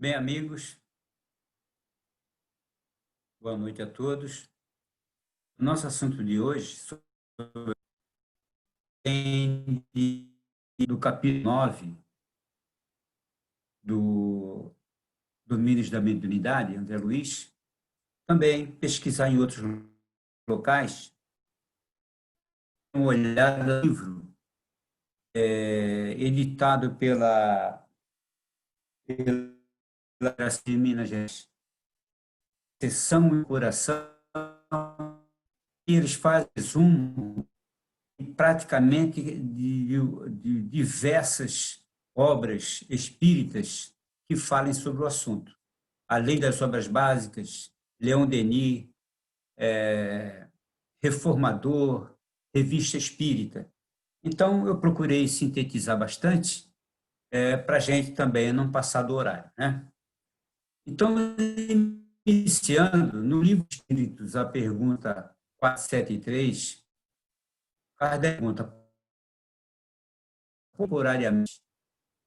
Bem, amigos, boa noite a todos. O nosso assunto de hoje é do capítulo 9 do Domínios da Mediunidade, André Luiz. Também pesquisar em outros locais, uma olhada no livro editado pela Graça de Minas Gerais, Seção e Coração, e eles fazem resumo praticamente de diversas obras espíritas que falem sobre o assunto. Além das obras básicas, Leon Denis, Reformador, Revista Espírita. Então, eu procurei sintetizar bastante para a gente também não passar do horário, né? Então, iniciando, no livro Espíritos, a pergunta 473, Kardec pergunta: corporariamente,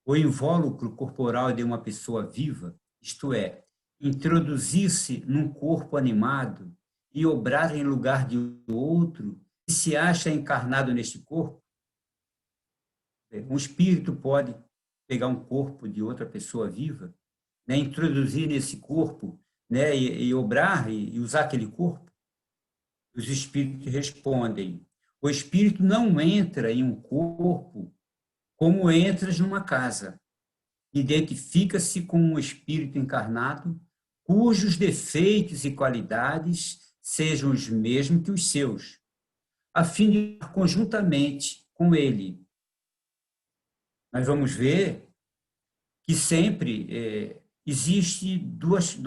o invólucro corporal de uma pessoa viva, isto é, introduzir-se num corpo animado e obrar em lugar de outro, que se acha encarnado neste corpo, um espírito pode pegar um corpo de outra pessoa viva, né, introduzir nesse corpo, né, e obrar e usar aquele corpo. Os espíritos respondem: o espírito não entra em um corpo como entras numa casa. Identifica-se com um espírito encarnado, cujos defeitos e qualidades sejam os mesmos que os seus, a fim de ir conjuntamente com ele. Nós vamos ver que sempre existe dois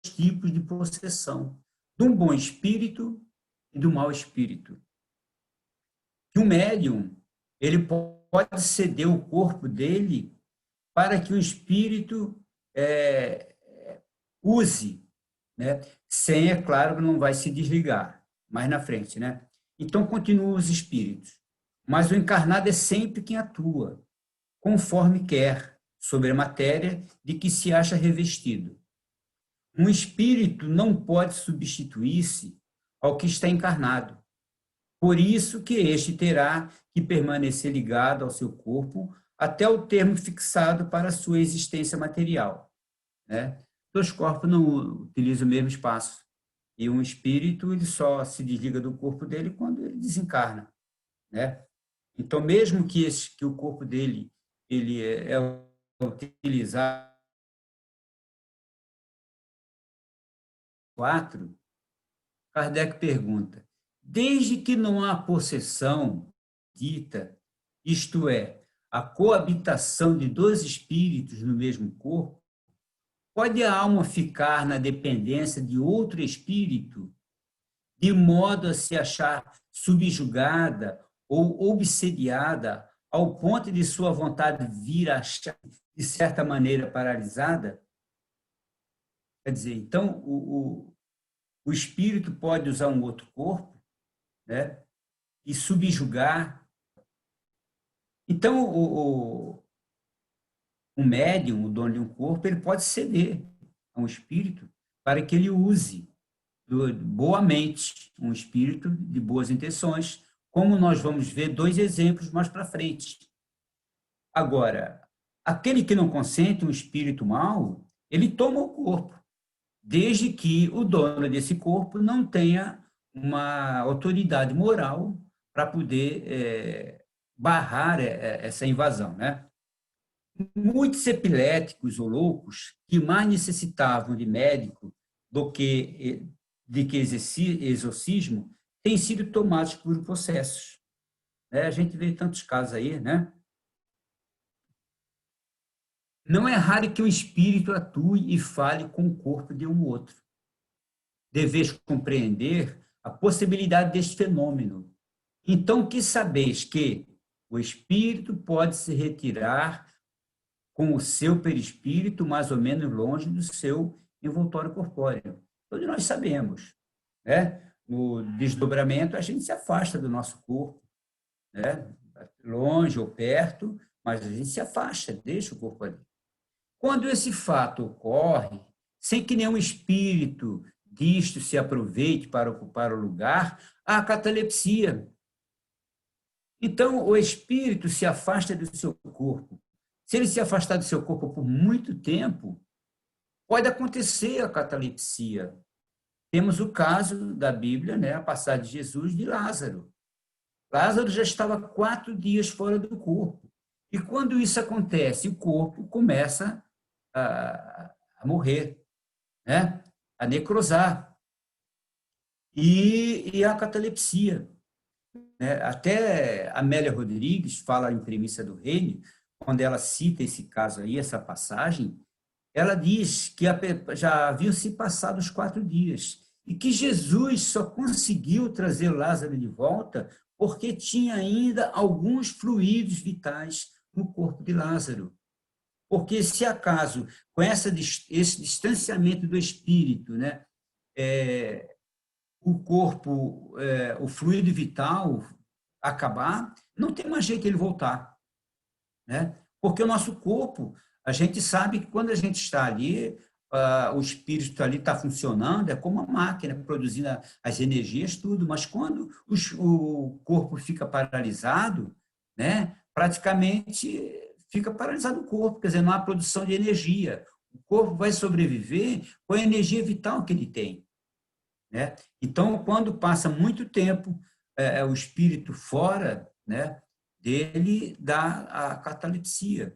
tipos de possessão, do bom espírito e do mau espírito. Que o médium, ele pode ceder o corpo dele para que o espírito use, né? Sem, é claro, que não vai se desligar mais na frente, né? Então, continuam os espíritos. Mas o encarnado é sempre quem atua, conforme quer, sobre a matéria de que se acha revestido. Um espírito não pode substituir-se ao que está encarnado. Por isso que este terá que permanecer ligado ao seu corpo até o termo fixado para a sua existência material, né? Dois corpos não utilizam o mesmo espaço. E um espírito, ele só se desliga do corpo dele quando ele desencarna, né? Então, mesmo que o corpo dele ele é utilizado quatro, Kardec pergunta: desde que não há possessão dita, isto é, a coabitação de dois espíritos no mesmo corpo, pode a alma ficar na dependência de outro espírito, de modo a se achar subjugada ou obsediada ao ponto de sua vontade vir a achar, de certa maneira, paralisada? Quer dizer, então, o espírito pode usar um outro corpo, né, e subjugar. Então, o médium, o dono de um corpo, ele pode ceder a um espírito para que ele use boamente, um espírito de boas intenções, como nós vamos ver dois exemplos mais para frente. Agora, aquele que não consente, um espírito mau, ele toma o corpo, desde que o dono desse corpo não tenha uma autoridade moral para poder barrar essa invasão, né? Muitos epiléticos ou loucos que mais necessitavam de médico do que exorcismo têm sido tomados por processos, né? A gente vê tantos casos aí, né? Não é raro que o espírito atue e fale com o corpo de um outro. Deveis compreender a possibilidade deste fenômeno. Então, que sabeis que o espírito pode se retirar com o seu perispírito mais ou menos longe do seu envoltório corpóreo. Todos nós sabemos, né? No desdobramento, a gente se afasta do nosso corpo, né? Longe ou perto, mas a gente se afasta, deixa o corpo ali. Quando esse fato ocorre, sem que nenhum espírito disto se aproveite para ocupar o lugar, há catalepsia. Então, o espírito se afasta do seu corpo. Se ele se afastar do seu corpo por muito tempo, pode acontecer a catalepsia. Temos o caso da Bíblia, né, a passagem de Jesus de Lázaro. Lázaro já estava 4 dias fora do corpo. E quando isso acontece, o corpo começa a morrer, né? A necrosar. E a catalepsia. Né? Até Amélia Rodrigues fala em Premissa do Reino, quando ela cita esse caso aí, essa passagem, ela diz que já haviam se passado os 4 dias e que Jesus só conseguiu trazer Lázaro de volta porque tinha ainda alguns fluidos vitais no corpo de Lázaro. Porque, se acaso, com esse distanciamento do espírito, né, o corpo, o fluido vital acabar, não tem mais jeito de ele voltar. Né? Porque o nosso corpo, a gente sabe que quando a gente está ali, o espírito ali está funcionando, é como uma máquina, produzindo as energias, tudo, mas quando o corpo fica paralisado, né, praticamente fica paralisado o corpo, quer dizer, não há produção de energia. O corpo vai sobreviver com a energia vital que ele tem. Né? Então, quando passa muito tempo o espírito fora, né, dele, dá a catalepsia.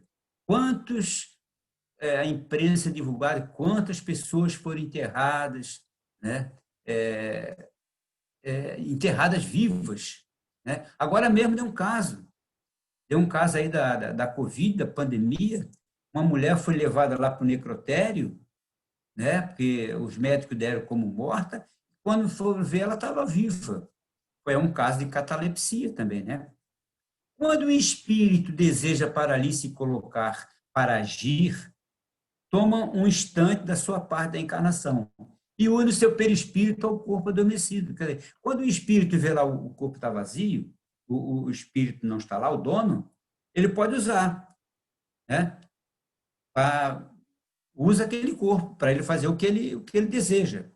A imprensa divulgaram quantas pessoas foram enterradas, né, enterradas vivas. Né? Agora mesmo deu um caso aí da Covid, da pandemia, uma mulher foi levada lá para o necrotério, né, porque os médicos deram como morta, quando foram ver, ela estava viva. Foi um caso de catalepsia também, né? Quando o espírito deseja para ali se colocar para agir, toma um instante da sua parte da encarnação e une o seu perispírito ao corpo adormecido. Quer dizer, quando o espírito vê lá o corpo está vazio, o espírito não está lá, o dono, ele pode usar, né? Usa aquele corpo para ele fazer o que ele deseja.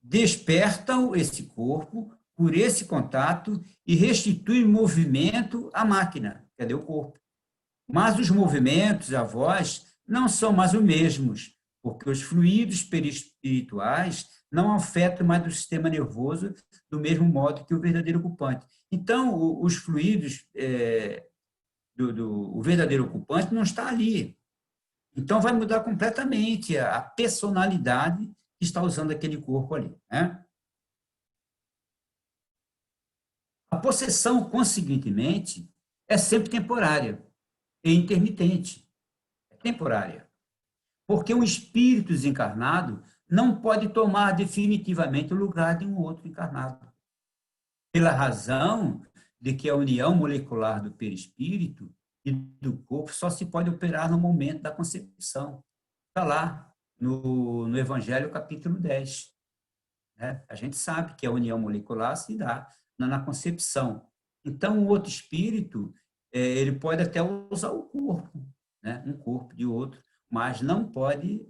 Despertam esse corpo por esse contato e restitui movimento à máquina, cadê o corpo? Mas os movimentos, a voz, não são mais os mesmos, porque os fluidos perispirituais não afetam mais o sistema nervoso do mesmo modo que o verdadeiro ocupante. Então, os fluidos o verdadeiro ocupante não está ali. Então, vai mudar completamente a personalidade que está usando aquele corpo ali. Né? A possessão, consequentemente, é sempre temporária e intermitente. É temporária. Porque um espírito desencarnado não pode tomar definitivamente o lugar de um outro encarnado. Pela razão de que a união molecular do perispírito e do corpo só se pode operar no momento da concepção. Está lá no Evangelho, capítulo 10. Né? A gente sabe que a união molecular se dá na concepção. Então, o outro espírito, ele pode até usar o corpo, né? Um corpo de outro, mas não pode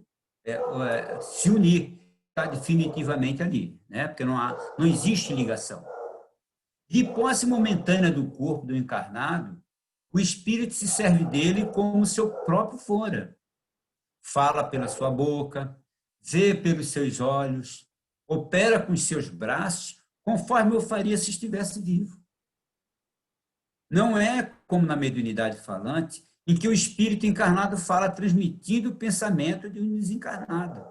se unir, tá, definitivamente ali, né? Porque não existe ligação. De posse momentânea do corpo do encarnado, o espírito se serve dele como seu próprio fora. Fala pela sua boca, vê pelos seus olhos, opera com os seus braços, conforme eu faria se estivesse vivo. Não é como na mediunidade falante, em que o espírito encarnado fala transmitindo o pensamento de um desencarnado.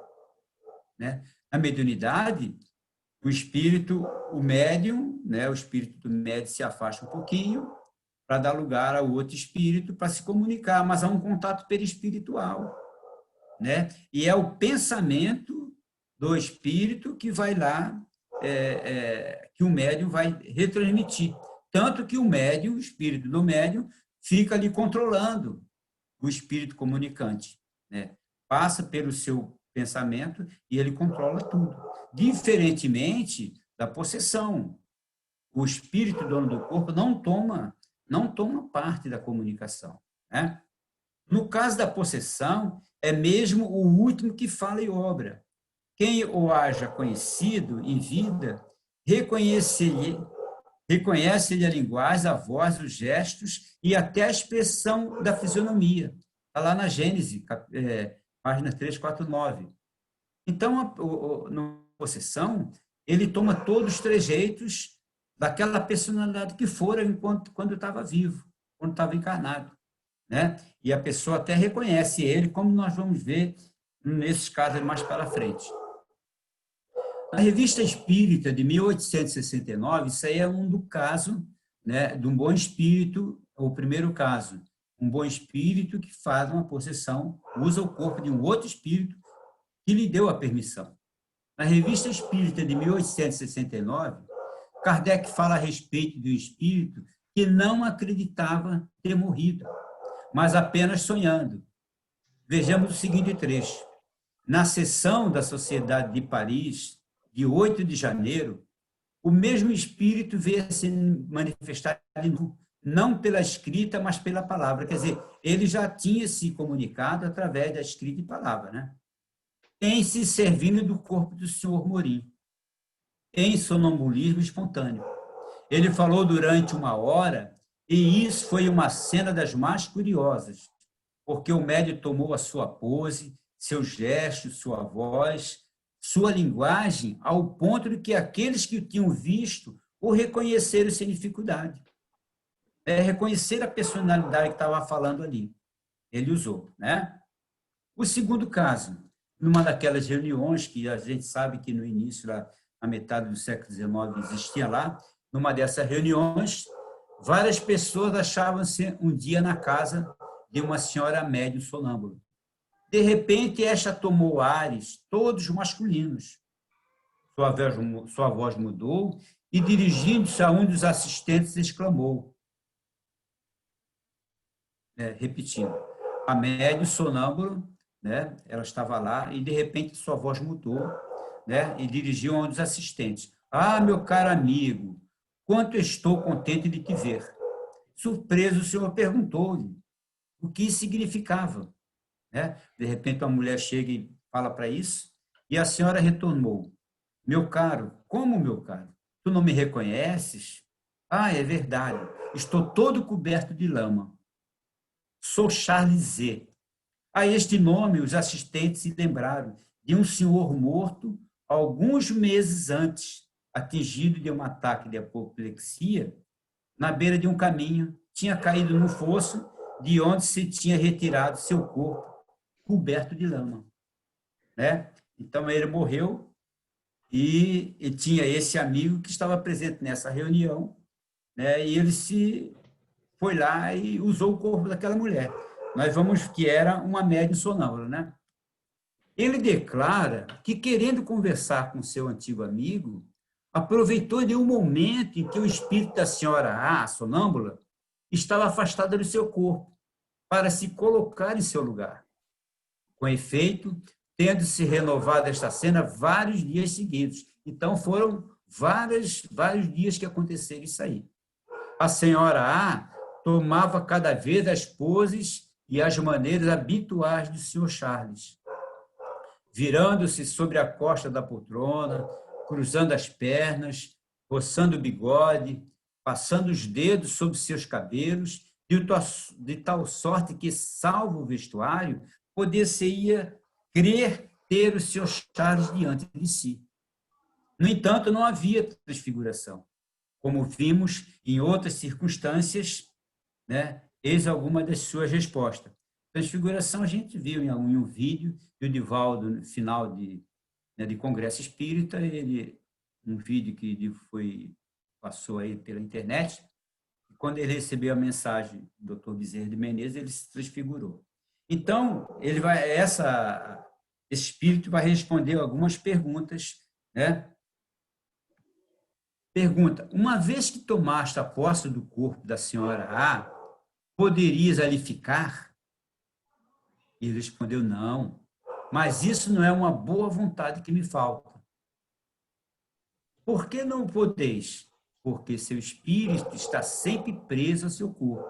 Né? Na mediunidade, o espírito, o médium, né, o espírito do médium se afasta um pouquinho para dar lugar ao outro espírito para se comunicar, mas há um contato perispiritual. Né? E é o pensamento do espírito que vai lá, que o médium vai retransmitir. Tanto que o médium, o espírito do médium, fica ali controlando o espírito comunicante. Né? Passa pelo seu pensamento e ele controla tudo. Diferentemente da possessão. O espírito dono do corpo não toma parte da comunicação. Né? No caso da possessão, é mesmo o último que fala e obra. Quem o haja conhecido em vida, reconhece-lhe a linguagem, a voz, os gestos e até a expressão da fisionomia. Está lá na Gênesis, página 349. Então, na possessão, ele toma todos os trejeitos daquela personalidade que fora quando estava vivo, quando estava encarnado, né? E a pessoa até reconhece ele, como nós vamos ver nesses casos mais para frente. Na Revista Espírita, de 1869, isso aí é um do caso, né, de um bom espírito, o primeiro caso, um bom espírito que faz uma possessão, usa o corpo de um outro espírito que lhe deu a permissão. Na Revista Espírita, de 1869, Kardec fala a respeito do espírito que não acreditava ter morrido, mas apenas sonhando. Vejamos o seguinte trecho. Na sessão da Sociedade de Paris, de 8 de janeiro, o mesmo espírito veio se manifestar de novo, não pela escrita, mas pela palavra. Quer dizer, ele já tinha se comunicado através da escrita e palavra, né? Em se servindo do corpo do senhor Morim, em sonambulismo espontâneo. Ele falou durante 1 hora, e isso foi uma cena das mais curiosas, porque o médium tomou a sua pose, seus gestos, sua voz, sua linguagem, ao ponto de que aqueles que o tinham visto o reconheceram sem dificuldade. Reconhecer a personalidade que estava falando ali. Ele usou, né? O segundo caso, numa daquelas reuniões que a gente sabe que no início, lá, na metade do século XIX, existia lá, numa dessas reuniões, várias pessoas achavam-se um dia na casa de uma senhora médium sonâmbula. De repente, esta tomou ares, todos masculinos. Sua voz mudou e, dirigindo-se a um dos assistentes, exclamou, repetindo, a médium sonâmbula, né, ela estava lá e, de repente, sua voz mudou, né, e dirigiu a um dos assistentes. Ah, meu caro amigo, quanto estou contente de te ver. Surpreso, o senhor perguntou-lhe o que isso significava. Né? De repente, uma mulher chega e fala para isso, e a senhora retornou. Meu caro, como meu caro? Tu não me reconheces? Ah, é verdade. Estou todo coberto de lama. Sou Charles Z. A este nome, os assistentes se lembraram de um senhor morto alguns meses antes, atingido de um ataque de apoplexia, na beira de um caminho, tinha caído no fosso de onde se tinha retirado seu corpo, coberto de lama. Né? Então, ele morreu e tinha esse amigo que estava presente nessa reunião, né? E ele foi lá e usou o corpo daquela mulher. Nós vamos que era uma médium sonâmbula, né? Ele declara que, querendo conversar com seu antigo amigo, aproveitou de um momento em que o espírito da senhora A, sonâmbula, estava afastada do seu corpo, para se colocar em seu lugar. Com efeito, tendo-se renovado esta cena vários dias seguidos. Então, foram vários dias que aconteceram isso aí. A senhora A tomava cada vez as poses e as maneiras habituais do senhor Charles, virando-se sobre a costa da poltrona, cruzando as pernas, roçando o bigode, passando os dedos sobre seus cabelos, de tal sorte que, salvo o vestuário, poder-se-ia crer ter o senhor Charles diante de si. No entanto, não havia transfiguração. Como vimos em outras circunstâncias, né? Eis alguma das suas respostas. Transfiguração a gente viu em um vídeo, e o Divaldo, no final de Congresso Espírita, um vídeo que passou aí pela internet, e quando ele recebeu a mensagem do Dr. Bezerra de Menezes, ele se transfigurou. Então, esse espírito vai responder algumas perguntas, né? Pergunta, uma vez que tomaste a posse do corpo da senhora A, poderias ali ficar? E ele respondeu, não, mas isso não é uma boa vontade que me falta. Por que não podeis? Porque seu espírito está sempre preso ao seu corpo.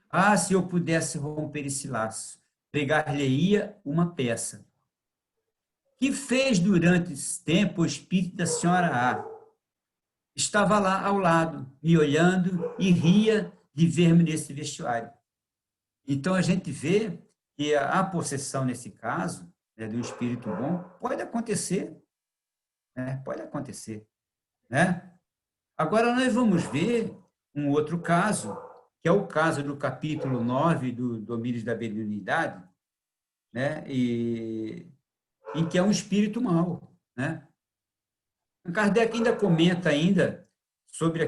Ah, se eu pudesse romper esse laço, pregar-lhe-ia uma peça. Que fez durante esse tempo o espírito da senhora A? Estava lá ao lado, me olhando e ria de ver-me nesse vestuário. Então, a gente vê que a possessão, nesse caso, né, de um espírito bom, pode acontecer, né? Pode acontecer, né? Agora, nós vamos ver um outro caso, que é o caso do capítulo 9 do Domínios da Benignidade, né? Em que é um espírito mau, né? Kardec ainda comenta ainda sobre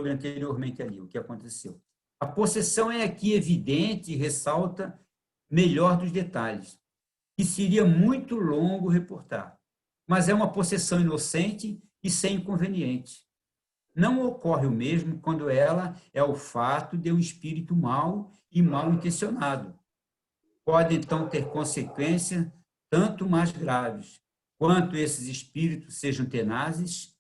anteriormente ali, o que aconteceu. A possessão é aqui evidente e ressalta melhor dos detalhes, que seria muito longo reportar, mas é uma possessão inocente e sem inconveniente. Não ocorre o mesmo quando ela é o fato de um espírito mau e mal intencionado. Pode, então, ter consequências tanto mais graves, quanto esses espíritos sejam tenazes,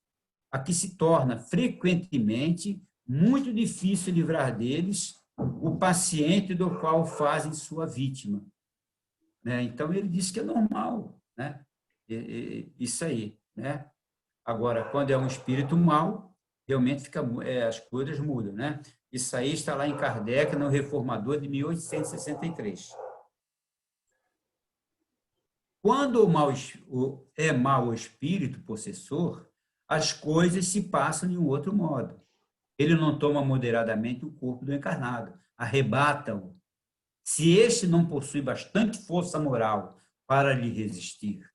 a que se torna frequentemente muito difícil livrar deles o paciente do qual fazem sua vítima. Né? Então, ele diz que é normal, né? Isso aí. Né? Agora, quando é um espírito mau, realmente as coisas mudam. Né? Isso aí está lá em Kardec, no Reformador de 1863. Quando é mau o espírito possessor, as coisas se passam de um outro modo. Ele não toma moderadamente o corpo do encarnado, arrebata-o. Se este não possui bastante força moral para lhe resistir,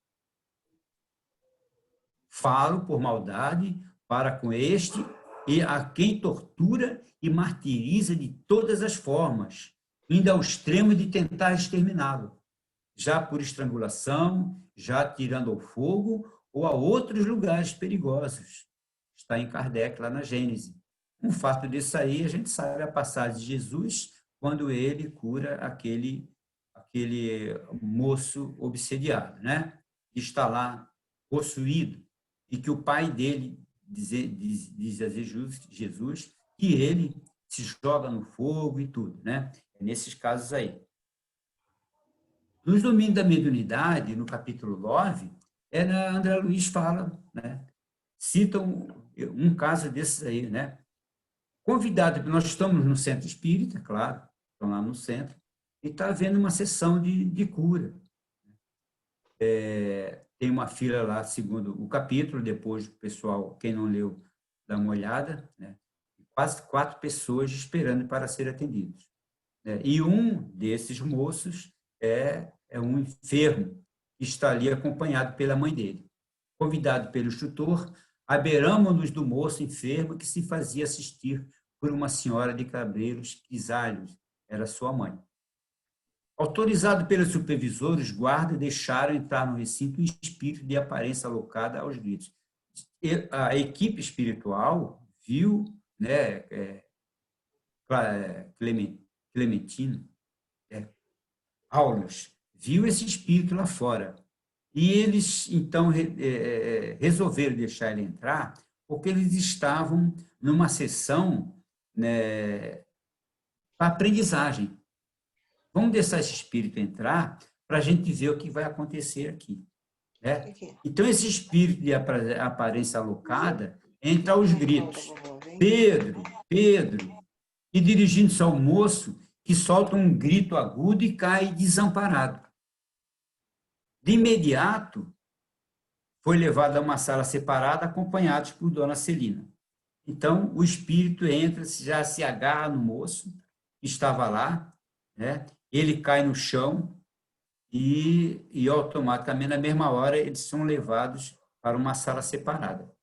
falo por maldade para com este e a quem tortura e martiriza de todas as formas, indo ao extremo de tentar exterminá-lo, já por estrangulação, já tirando ao fogo ou a outros lugares perigosos. Está em Kardec, lá na Gênese. Um fato disso aí, a gente sabe a passagem de Jesus, quando ele cura aquele moço obsediado, né? Que está lá possuído, e que o pai dele diz a Jesus que ele se joga no fogo e tudo, né? É nesses casos aí. Nos domínios da mediunidade, no capítulo 9, André Luiz fala, né? Cita um caso desses aí, né? Convidado, nós estamos no centro espírita, claro, estão lá no centro, e está havendo uma sessão de cura. Tem uma fila lá, segundo o capítulo, depois o pessoal, quem não leu, dá uma olhada, né? Quase 4 pessoas esperando para ser atendidos. Né? E um desses moços é um enfermo, que está ali acompanhado pela mãe dele. Convidado pelo instrutor, abeiramo-nos do moço enfermo que se fazia assistir por uma senhora de Cabreiros Pisalhos, era sua mãe. Autorizado pelos supervisores, guarda deixaram entrar no recinto um espírito de aparência alocada aos gritos. A equipe espiritual viu, né, Clementino, Aulos, viu esse espírito lá fora. E eles, então, resolveram deixar ele entrar, porque eles estavam numa sessão, né, para aprendizagem. Vamos deixar esse espírito entrar para a gente ver o que vai acontecer aqui. Né? Então, esse espírito de aparência alocada entra aos gritos. Pedro, Pedro, e dirigindo-se ao moço, que solta um grito agudo e cai desamparado. De imediato, foi levado a uma sala separada, acompanhados por Dona Celina. Então, o espírito entra, já se agarra no moço, que estava lá, né? Ele cai no chão e automaticamente, na mesma hora, eles são levados para uma sala separada.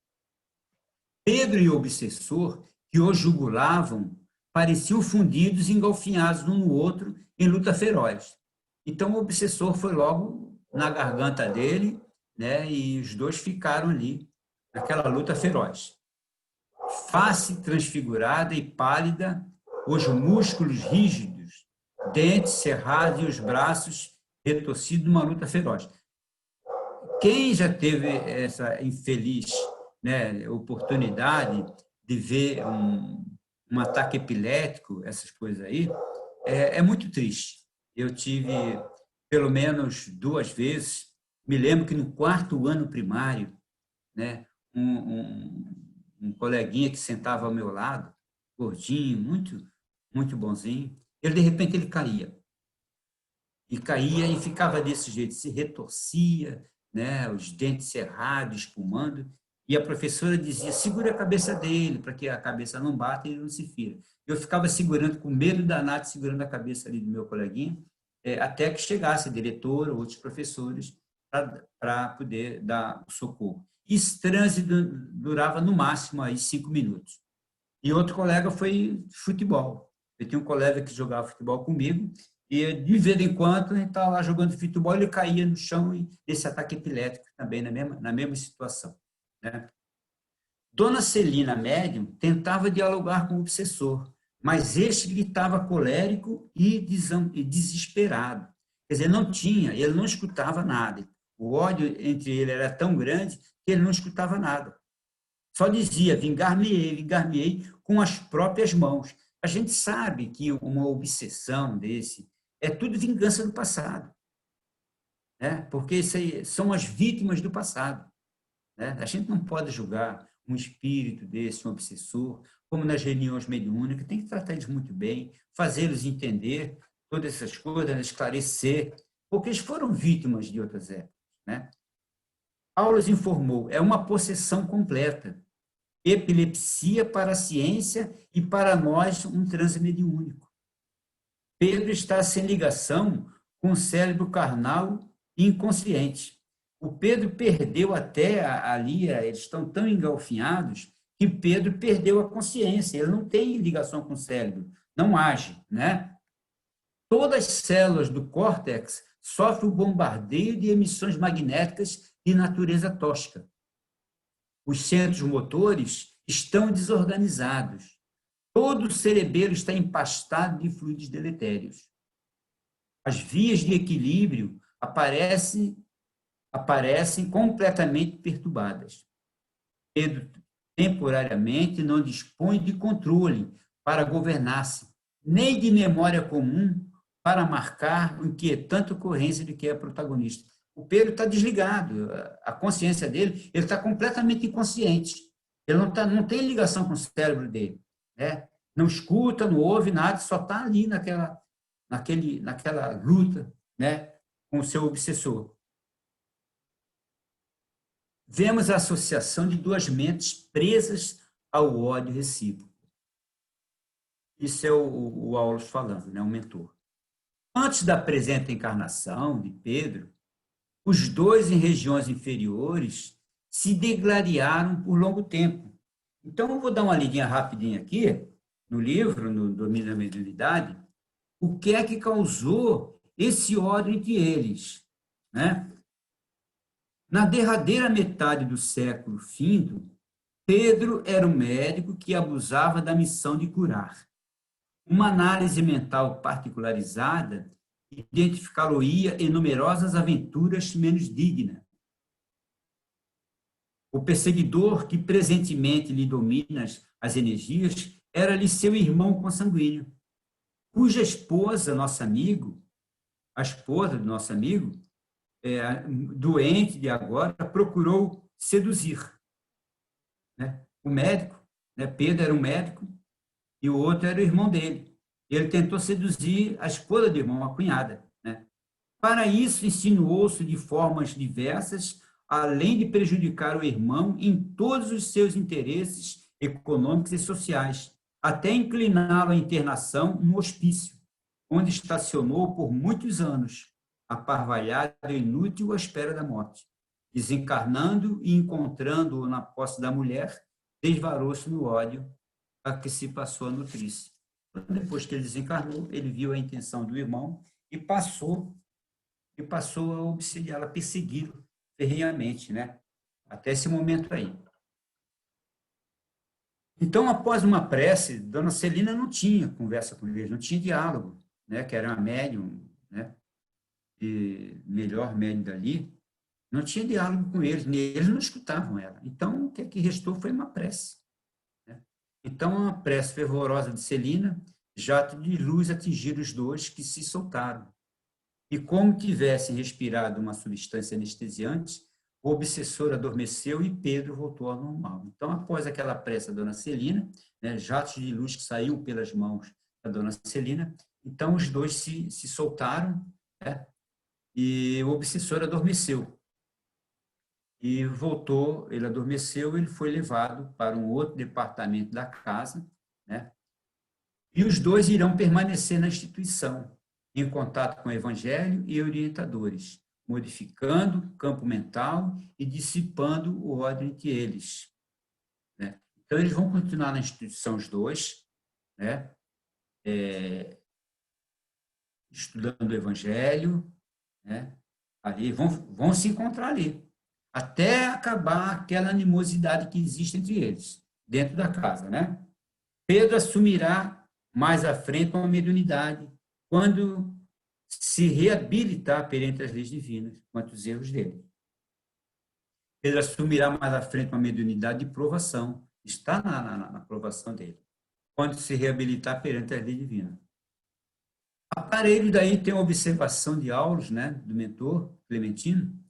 Pedro e o obsessor, que o jugulavam, pareciam fundidos e engolfinhados um no outro em luta feroz. Então, o obsessor foi logo na garganta dele, né, e os dois ficaram ali, naquela luta feroz. Face transfigurada e pálida, os músculos rígidos, dentes cerrados e os braços retorcidos numa luta feroz. Quem já teve essa infeliz, né, oportunidade de ver um ataque epilético, essas coisas aí, é muito triste. Eu tive pelo menos 2 vezes. Me lembro que no 4º ano primário, né, um coleguinha que sentava ao meu lado, gordinho, muito bonzinho, ele de repente ele caía. E caía e ficava desse jeito, se retorcia, né, os dentes cerrados, espumando, e a professora dizia, segura a cabeça dele, para que a cabeça não bata e ele não se fira. Eu ficava segurando, com medo danado, segurando a cabeça ali do meu coleguinha, até que chegasse a diretora ou outros professores para poder dar o socorro. Esse transe durava no máximo aí 5 minutos. E outro colega foi futebol. Eu tinha um colega que jogava futebol comigo, e de vez em quando a gente estava lá jogando futebol, ele caía no chão e esse ataque epilético também na mesma situação. Né? Dona Celina, médium, tentava dialogar com o obsessor, mas este gritava colérico e desesperado. Quer dizer, ele não escutava nada. O ódio entre ele era tão grande que ele não escutava nada. Só dizia, vingar-me-ei com as próprias mãos. A gente sabe que uma obsessão desse é tudo vingança do passado, né? Porque isso aí são as vítimas do passado. Né? A gente não pode julgar um espírito desse, um obsessor, como nas reuniões mediúnicas, tem que tratar eles muito bem, fazê-los entender todas essas coisas, esclarecer, porque eles foram vítimas de outras épocas. Né? Aulas informou, é uma possessão completa. Epilepsia para a ciência e para nós um transe mediúnico. Pedro está sem ligação com o cérebro carnal e inconsciente. O Pedro perdeu até ali, eles estão tão engalfinhados que Pedro perdeu a consciência, ele não tem ligação com o cérebro, não age, né? Todas as células do córtex sofrem o bombardeio de emissões magnéticas de natureza tóxica. Os centros motores estão desorganizados. Todo o cerebelo está empastado de fluidos deletérios. As vias de equilíbrio aparecem completamente perturbadas. Pedro, temporariamente, não dispõe de controle para governar-se, nem de memória comum para marcar a inquietante ocorrência de que é protagonista. O Pedro está desligado, a consciência dele, ele está completamente inconsciente. Ele não tem ligação com o cérebro dele. Né? Não escuta, não ouve nada, só está ali naquela luta, né, com o seu obsessor. Vemos a associação de duas mentes presas ao ódio recíproco. Isso é o Aulos falando, né, o mentor. Antes da presente encarnação de Pedro, os dois em regiões inferiores se degladiaram por longo tempo. Então, eu vou dar uma lidinha rapidinha aqui, no livro, no Domínio da Mediunidade, o que é que causou esse ódio entre eles. Né? Na derradeira metade do século findo, Pedro era um médico que abusava da missão de curar. Uma análise mental particularizada identificá-lo-ia em numerosas aventuras menos dignas. O perseguidor que presentemente lhe domina as energias era-lhe seu irmão consanguíneo, cuja esposa, nosso amigo, a esposa do nosso amigo, doente de agora, procurou seduzir. Né? O médico, né? Pedro era um médico e o outro era o irmão dele. Ele tentou seduzir a esposa do irmão, a cunhada. Né? Para isso, insinuou-se de formas diversas, além de prejudicar o irmão em todos os seus interesses econômicos e sociais, até incliná-lo à internação no hospício, onde estacionou por muitos anos, aparvalhado e inútil à espera da morte. Desencarnando e encontrando-o na posse da mulher, desvarou-se no ódio a que se passou a nutrir-se. Depois que ele desencarnou, ele viu a intenção do irmão e passou a obsediá-lo, a persegui-lo ferrenhamente, né? Até esse momento aí. Então, após uma prece, Dona Celina não tinha conversa com ele, não tinha diálogo, né? Que era uma médium, né? E melhor médium dali, não tinha diálogo com eles não escutavam ela. Então, o que restou foi uma prece. Né? Então, a prece fervorosa de Celina, jato de luz atingiram os dois que se soltaram. e, como tivesse respirado uma substância anestesiante, o obsessor adormeceu e Pedro voltou ao normal. Então, após aquela prece da dona Celina, né, jatos de luz que saiu pelas mãos da dona Celina, então os dois se soltaram, né, e o obsessor adormeceu. E voltou, ele adormeceu, ele foi levado para um outro departamento da casa, né, e os dois irão permanecer na instituição, em contato com o evangelho e orientadores, modificando o campo mental e dissipando o ódio entre eles, né? Então, eles vão continuar na instituição, os dois, né? Estudando o evangelho, né? Ali vão se encontrar ali, até acabar aquela animosidade que existe entre eles, dentro da casa, né? Pedro assumirá mais à frente uma mediunidade, quando se reabilitar perante as leis divinas, quanto os erros dele. Pedro assumirá mais à frente uma mediunidade de provação, está na provação dele, quando se reabilitar perante as leis divinas. Aparelho daí tem uma observação de Aulos, né, do mentor Clementino,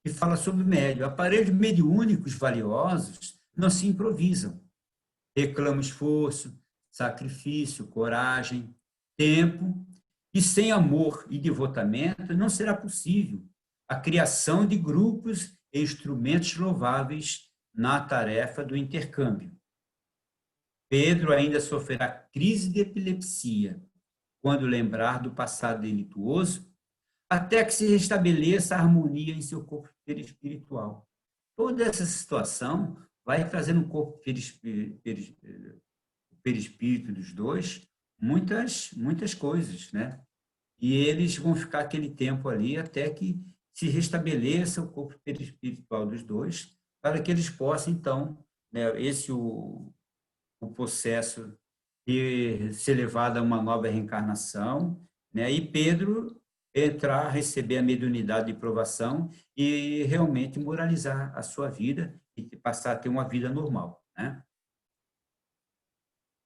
que fala sobre o médium. Aparelhos mediúnicos valiosos não se improvisam. Reclamam esforço, sacrifício, coragem, tempo, e sem amor e devotamento não será possível a criação de grupos e instrumentos louváveis na tarefa do intercâmbio. Pedro ainda sofrerá crise de epilepsia quando lembrar do passado delituoso, até que se restabeleça a harmonia em seu corpo espiritual. Toda essa situação vai trazer no corpo perispírito dos dois muitas coisas, né? E eles vão ficar aquele tempo ali até que se restabeleça o corpo perispiritual dos dois, para que eles possam, então, né, o processo de ser levado a uma nova reencarnação, né? E Pedro entrar, receber a mediunidade de provação e realmente moralizar a sua vida e passar a ter uma vida normal, né?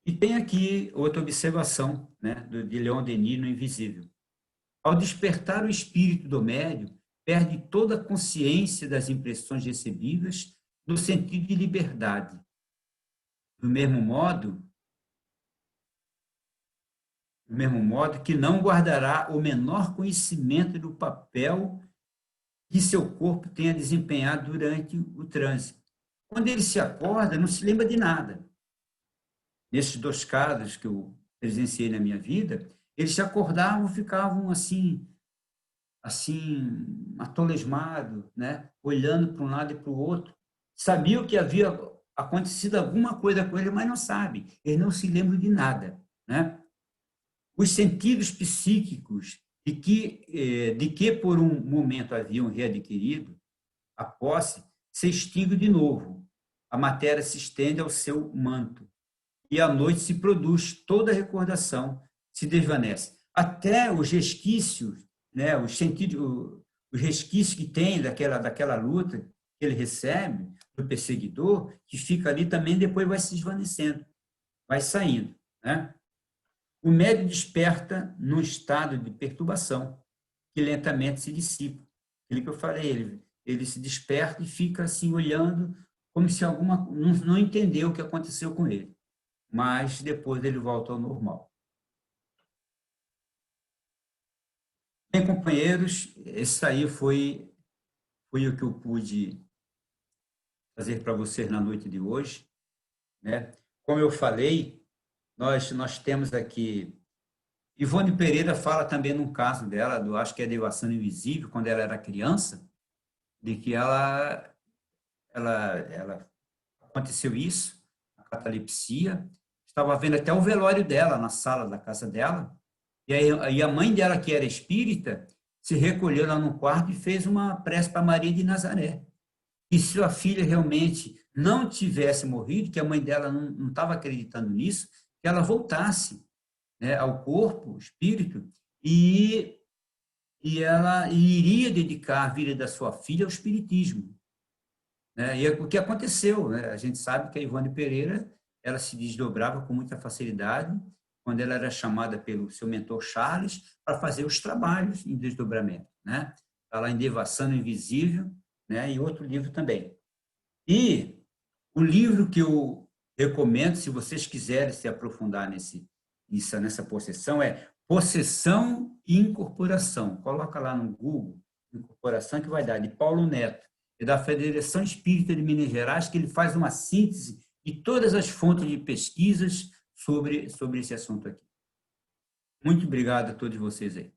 E tem aqui outra observação, né, de Leon Denis no Invisível. Ao despertar o espírito do médium, perde toda a consciência das impressões recebidas no sentido de liberdade. Do mesmo modo que não guardará o menor conhecimento do papel que seu corpo tenha desempenhado durante o trânsito. Quando ele se acorda, não se lembra de nada. Nesses dois casos que eu presenciei na minha vida, eles se acordavam, ficavam assim atolesmado, né? Olhando para um lado e para o outro. Sabiam que havia acontecido alguma coisa com ele, mas não sabem. Eles não se lembram de nada, né? Os sentidos psíquicos de que por um momento haviam readquirido a posse se extinguem de novo. A matéria se estende ao seu manto e à noite se produz toda a recordação, se desvanece. Até os resquícios, né, os resquícios que tem daquela luta que ele recebe do perseguidor, que fica ali também, depois vai se desvanecendo, vai saindo, né? O médium desperta num estado de perturbação, que lentamente se dissipa. Aquilo que eu falei, ele se desperta e fica assim olhando, como se não entendeu o que aconteceu com ele. Mas depois ele volta ao normal. Bem, companheiros, esse aí foi o que eu pude fazer para vocês na noite de hoje, né? Como eu falei, nós temos aqui... Ivone Pereira fala também num caso dela, acho que é Devação Invisível, quando ela era criança, de que ela aconteceu isso, a catalepsia, estava vendo até o velório dela na sala da casa dela, e aí a mãe dela, que era espírita, se recolheu lá no quarto e fez uma prece para Maria de Nazaré. E se a filha realmente não tivesse morrido, que a mãe dela não estava acreditando nisso, que ela voltasse, né, ao corpo, espírito, e ela iria dedicar a vida da sua filha ao espiritismo, né? E é o que aconteceu, né? A gente sabe que a Ivone Pereira, ela se desdobrava com muita facilidade quando ela era chamada pelo seu mentor Charles para fazer os trabalhos em desdobramento, né? Está lá em Devassando o Invisível, né? E outro livro também. E o livro que eu recomendo, se vocês quiserem se aprofundar nessa possessão, é Possessão e Incorporação. Coloca lá no Google, Incorporação, que vai dar, de Paulo Neto, e da Federação Espírita de Minas Gerais, que ele faz uma síntese de todas as fontes de pesquisas sobre esse assunto aqui. Muito obrigado a todos vocês aí.